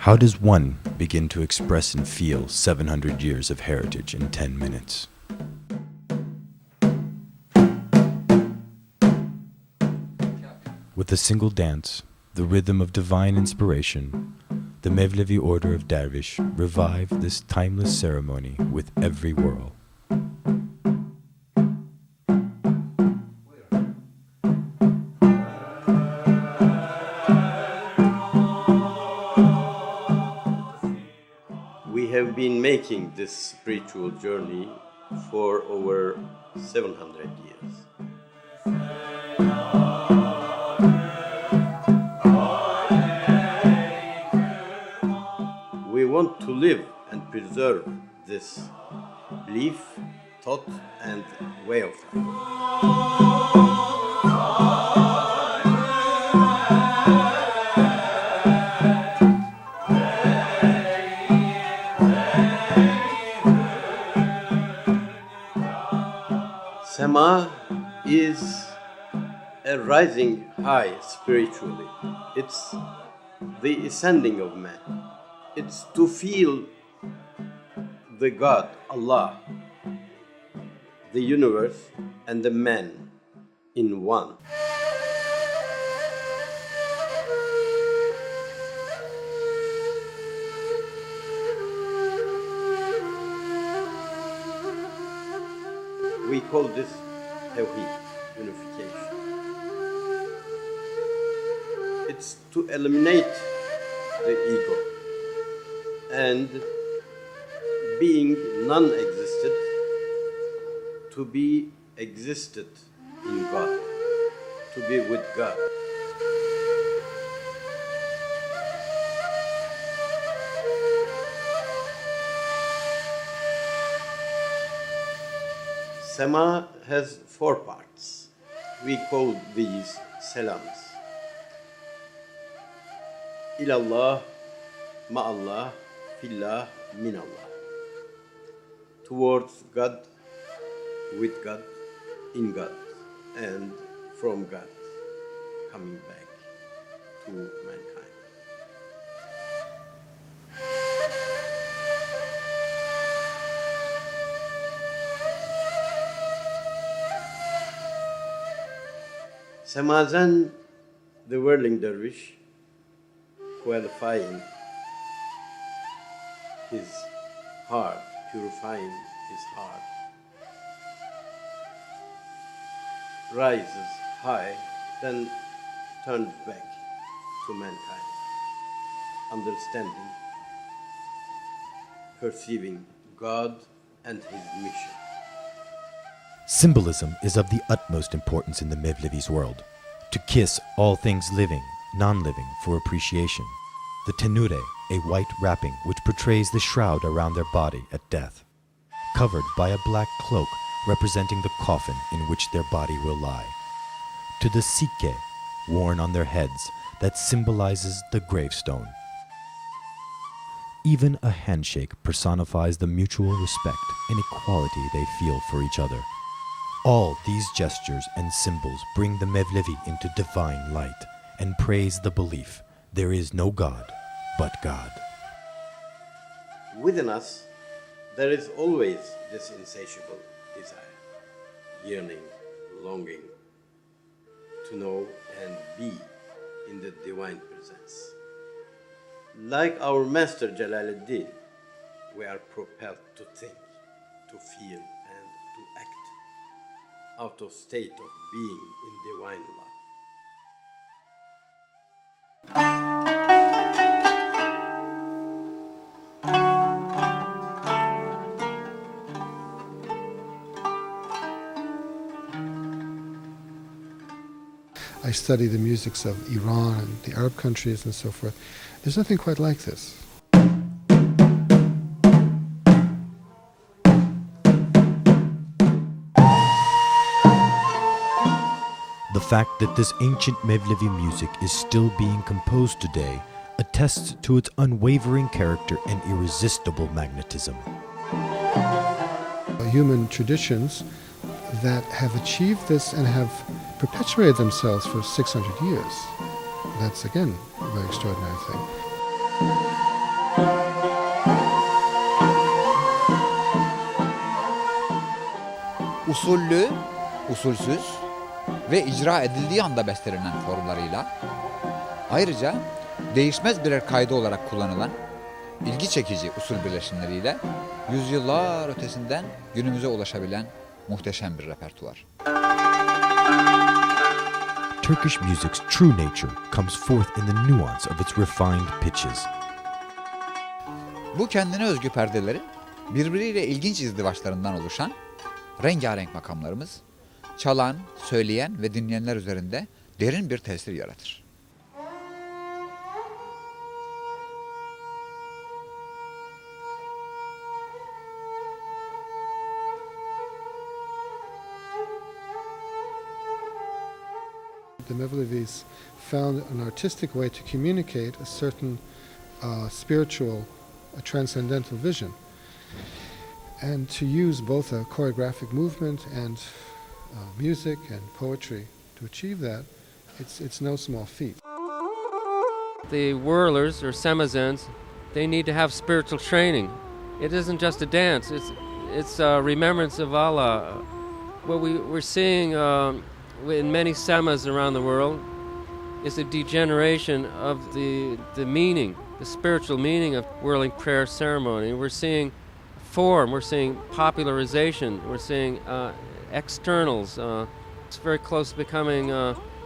How does one begin to express and feel 700 years of heritage in 10 minutes? With a single dance, the rhythm of divine inspiration, the Mevlevi order of dervish revived this timeless ceremony with every whirl. We have been making this spiritual journey for over 700 years. We want to live and preserve this belief, thought, and way of life. Sema is a rising high spiritually. It's the ascending of man. It's to feel the God, Allah, the universe, and the man in one. We call this Tawheed, unification. It's to eliminate the ego and being non-existent to be existed in God, to be with God. Sema has 4 parts. We call these salams. Ilallah, ma'allah, fillah, minallah. Towards God, with God, in God, and from God, coming back to mankind. Semazen, the whirling dervish, qualifying his heart, purifying his heart, rises high, then turns back to mankind, understanding, perceiving God and his mission. Symbolism is of the utmost importance in the Mevlevi's world. To kiss all things living, non-living for appreciation. The tenure, a white wrapping which portrays the shroud around their body at death. Covered by a black cloak representing the coffin in which their body will lie. To the sikke, worn on their heads, that symbolizes the gravestone. Even a handshake personifies the mutual respect and equality they feel for each other. All these gestures and symbols bring the Mevlevi into divine light and praise the belief there is no God but God. Within us, there is always this insatiable desire, yearning, longing to know and be in the divine presence. Like our master Jalaluddin, we are propelled to think, to feel, and to act out of state of being in divine love. I study the musics of Iran and the Arab countries and so forth. There's nothing quite like this. The fact that this ancient Mevlevi music is still being composed today attests to its unwavering character and irresistible magnetism. Human traditions that have achieved this and have perpetuated themselves for 600 years. That's, again, a very extraordinary thing. usullü, usulsüz ve icra edildiği anda bestelenen formlarıyla, ayrıca değişmez birer kaydı olarak kullanılan ilgi çekici usul birleşimleriyle yüzyıllar ötesinden günümüze ulaşabilen muhteşem bir repertuar. Turkish music's true nature comes forth in the nuance of its refined pitches. Bu kendine özgü perdelerin birbiriyle ilginç izdivaçlarından oluşan rengarenk makamlarımız, çalan, söyleyen ve dinleyenler üzerinde derin bir tesir yaratır. The Mevlevis found an artistic way to communicate a certain spiritual, a transcendental vision, and to use both a choreographic movement and music and poetry to achieve that. It's no small feat. The whirlers or semazens, they need to have spiritual training. It isn't just a dance; it's a remembrance of Allah. What we're seeing in many semas around the world is a degeneration of the meaning, the spiritual meaning of whirling prayer ceremony. We're seeing form, we're seeing popularization, we're seeing externals. It's very close to becoming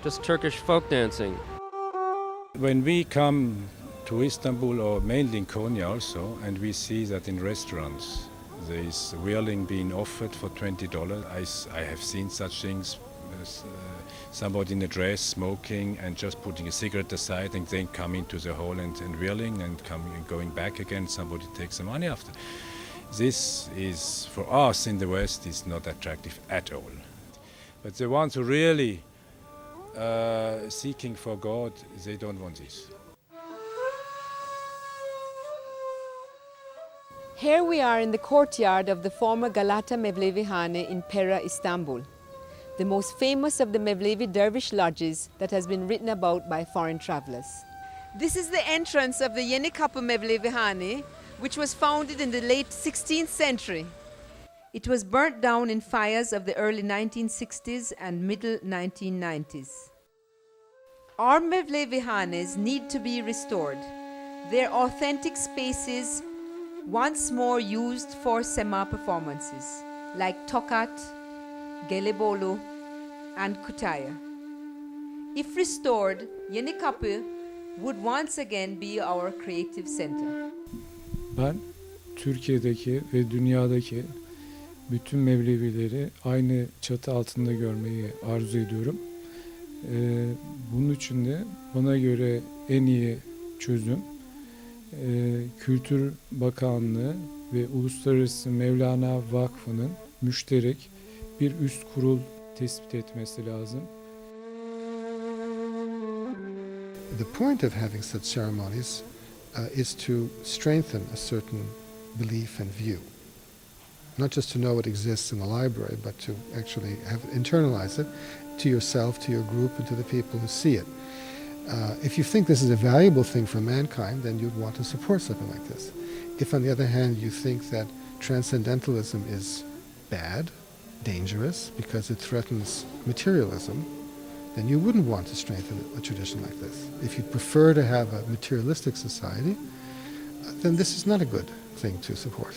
just Turkish folk dancing. When we come to Istanbul, or mainly in Konya also, and we see that in restaurants there is whirling being offered for $20. I have seen such things. Somebody in a dress smoking and just putting a cigarette aside and then coming to the hall and whirling and going back again. Somebody takes the money after. This is, for us in the West, is not attractive at all. But the ones who really seeking for God, they don't want this. Here we are in the courtyard of the former Galata Mevlevi in Pera, Istanbul, the most famous of the Mevlevi dervish lodges that has been written about by foreign travelers. This is the entrance of the Yeni Kapı Mevlevi, which was founded in the late 16th century. It was burnt down in fires of the early 1960s and middle 1990s. Our Mevlevi need to be restored. Their authentic spaces once more used for sema performances like Tokat, Gelibolu and Kütahya. If restored, Yeni Kapı would once again be our creative center. Ben Türkiye'deki ve dünyadaki bütün Mevlevileri aynı çatı altında görmeyi arzu ediyorum. Bunun için de bana göre en iyi çözüm Kültür Bakanlığı ve Uluslararası Mevlana Vakfı'nın müşterek bir üst kurul tespit etmesi lazım. The point of having such ceremonies is to strengthen a certain belief and view. Not just to know it exists in the library, but to actually internalize it to yourself, to your group, and to the people who see it. If you think this is a valuable thing for mankind, then you'd want to support something like this. If, on the other hand, you think that transcendentalism is bad, dangerous, because it threatens materialism, then you wouldn't want to strengthen a tradition like this. If you prefer to have a materialistic society, then this is not a good thing to support.